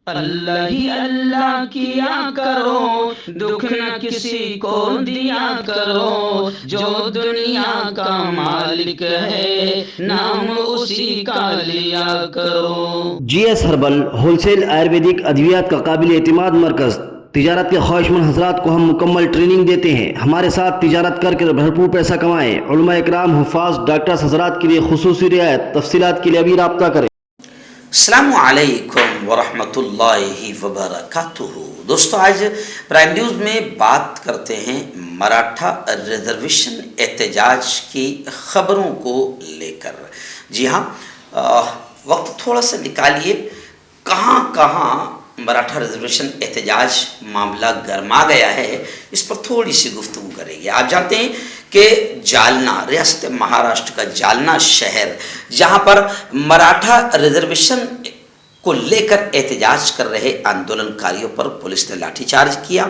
اللہ ہی اللہ کیا کرو، دکھ نہ کسی کو دیا کرو، جو دنیا کا مالک ہے نام اسی کا لیا کرو۔ G S herbal wholesale Ayurvedic ادویات کا قابل اعتماد مرکز۔ تجارت کے خواہشمند حضرات کو ہم مکمل ٹریننگ دیتے ہیں۔ ہمارے ساتھ تجارت کر کے بھرپور پیسہ کمائیں۔ علماء اکرام، حفاظ، ڈاکٹرز حضرات کے لیے خصوصی رعایت۔ تفصیلات کے لیے ابھی رابطہ کریں۔ السلام علیکم ورحمۃ اللہ وبرکاتہ۔ دوستو، آج پرائم نیوز میں بات کرتے ہیں مراٹھا ریزرویشن احتجاج کی خبروں کو لے کر۔ جی ہاں، وقت تھوڑا سا نکالیے، کہاں کہاں مراٹھا ریزرویشن احتجاج معاملہ گرما گیا ہے، اس پر تھوڑی سی گفتگو کریں گے۔ آپ جانتے ہیں کہ جالنا، ریاست مہاراشٹر کا جالنا شہر، جہاں پر مراٹھا ریزرویشن کو لے کر احتجاج کر رہے آندولن کاریوں پر پولیس نے لاٹھی چارج کیا،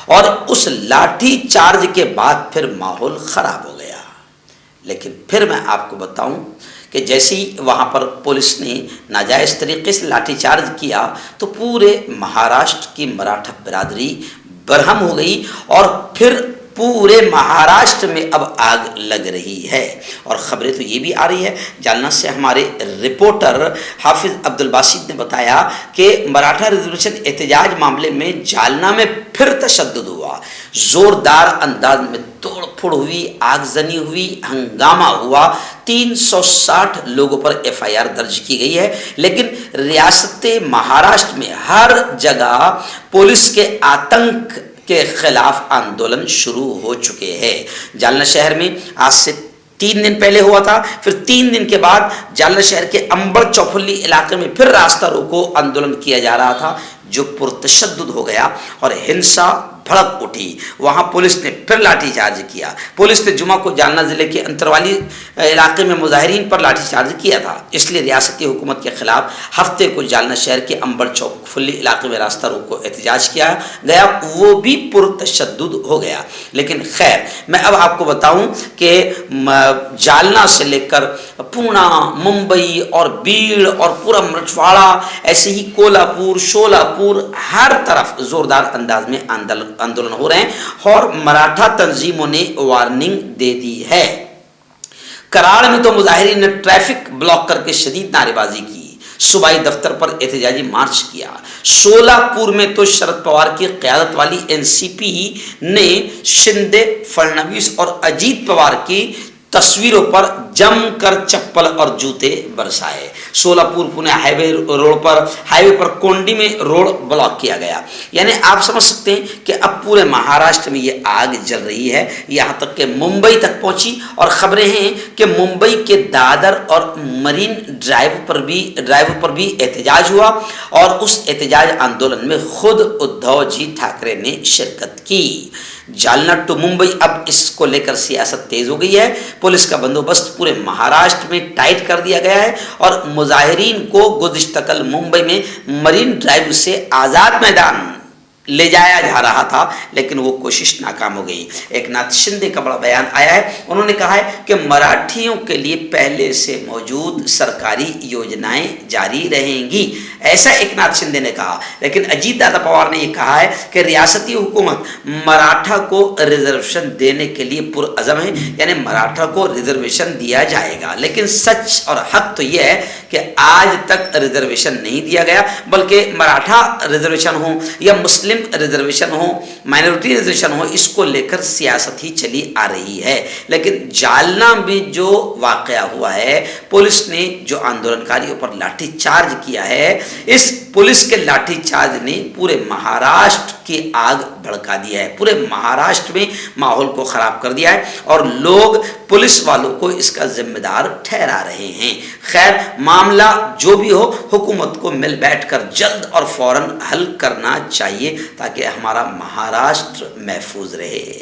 اور اس لاٹھی چارج کے بعد پھر ماحول خراب ہو گیا۔ لیکن پھر میں آپ کو بتاؤں کہ جیسے ہی وہاں پر پولیس نے ناجائز طریقے سے لاٹھی چارج کیا تو پورے مہاراشٹر کی مراٹھا برادری برہم ہو گئی، اور پھر پورے مہاراشٹر میں اب آگ لگ رہی ہے۔ اور خبریں تو یہ بھی آ رہی ہے، جالنا سے ہمارے رپورٹر حافظ عبد الباسط نے بتایا کہ مراٹھا ریزرویشن احتجاج معاملے میں جالنا میں پھر تشدد ہوا، زوردار انداز میں توڑ پھوڑ ہوئی، آگزنی ہوئی، ہنگامہ ہوا۔ 360 لوگوں پر FIR درج کی گئی ہے، لیکن ریاست مہاراشٹر میں ہر جگہ پولیس کے آتنک کے خلاف آندولن شروع ہو چکے ہیں۔ جالنا شہر میں آج سے 3 دن پہلے ہوا تھا، پھر 3 دن کے بعد جالنا شہر کے امبڑ چوپلی علاقے میں پھر راستہ روکو آندولن کیا جا رہا تھا، جو پرتشدد ہو گیا اور ہنسا بھڑک اٹھی۔ وہاں پولیس نے پھر لاٹھی چارج کیا۔ پولیس نے جمعہ کو جالنا ضلع کے انتروالی علاقے میں مظاہرین پر لاٹھی چارج کیا تھا، اس لیے ریاستی حکومت کے خلاف ہفتے کو جالنا شہر کے امبڑ چوک فلی علاقے میں راستہ روکو احتجاج کیا گیا، وہ بھی پرتشدد ہو گیا۔ لیکن خیر، میں اب آپ کو بتاؤں کہ جالنا سے لے کر پونا، ممبئی اور بیڑ اور پورا مراٹھواڑہ، ایسے ہی کولہاپور، شولاپور، ہر طرف زوردار انداز میں آندولن ہو رہے ہیں، اور مراٹھا تنظیموں نے وارننگ دے دی ہے۔ کراڑ میں تو مظاہرین نے ٹریفک بلاک کر کے شدید نعرے بازی کی، صوبائی دفتر پر احتجاجی مارچ کیا۔ شولاپور میں تو شرد پوار کی قیادت والی NCP نے شندے، فرنویس اور اجیت پوار کی تصویروں پر جم کر چپل اور جوتے برسائے۔ شولاپور پونے ہائی وے پر کونڈی میں روڈ بلاک کیا گیا۔ یعنی آپ سمجھ سکتے ہیں کہ اب پورے مہاراشٹر میں یہ آگ جل رہی ہے، یہاں تک کہ ممبئی تک پہنچی، اور خبریں ہیں کہ ممبئی کے دادر اور مرین ڈرائیو پر بھی احتجاج ہوا، اور اس احتجاج آندولن میں خود ادھو جی ٹھاکرے نے شرکت کی۔ جالنا ٹو ممبئی، اب اس کو لے کر سیاست تیز ہو گئی ہے۔ پولیس کا بندوبست پورے مہاراشٹر میں ٹائٹ کر دیا گیا ہے، اور مظاہرین کو گزشتہ کل ممبئی میں مرین ڈرائیو سے آزاد میدان لے جایا جا رہا تھا، لیکن وہ کوشش ناکام ہو گئی۔ ایک ناتھ شندے کا بڑا بیان آیا ہے، انہوں نے کہا ہے کہ مراٹھیوں کے لیے پہلے سے موجود سرکاری یوجنائیں جاری رہیں گی، ایسا ایک ناتھ شندے نے کہا۔ لیکن اجیت دادا پوار نے یہ کہا ہے کہ ریاستی حکومت مراٹھا کو ریزرویشن دینے کے لیے پرعزم ہے، یعنی مراٹھا کو ریزرویشن دیا جائے گا۔ لیکن سچ اور حق تو یہ ہے کہ آج تک ریزرویشن نہیں دیا گیا، بلکہ مراٹھا ریزرویشن ہو یا مسلم ریزرویشن ہو، مائنورٹی ریزرویشن ہو، اس کو لے کر سیاست ہی چلی آ رہی ہے۔ لیکن جالنا میں جو واقعہ ہوا ہے، پولیس نے جو آندولن کاریوں پر لاٹھی چارج کیا ہے، اس پولیس کے لاٹھی چارج نے پورے مہاراشٹر کی آگ بھڑکا دیا ہے، پورے مہاراشٹر میں ماحول کو خراب کر دیا ہے، اور لوگ پولیس والوں کو اس کا ذمہ دار ٹھہرا رہے ہیں۔ خیر، معاملہ جو بھی ہو، حکومت کو مل بیٹھ کر جلد اور فوراً حل کرنا چاہیے تاکہ ہمارا مہاراشٹر محفوظ رہے۔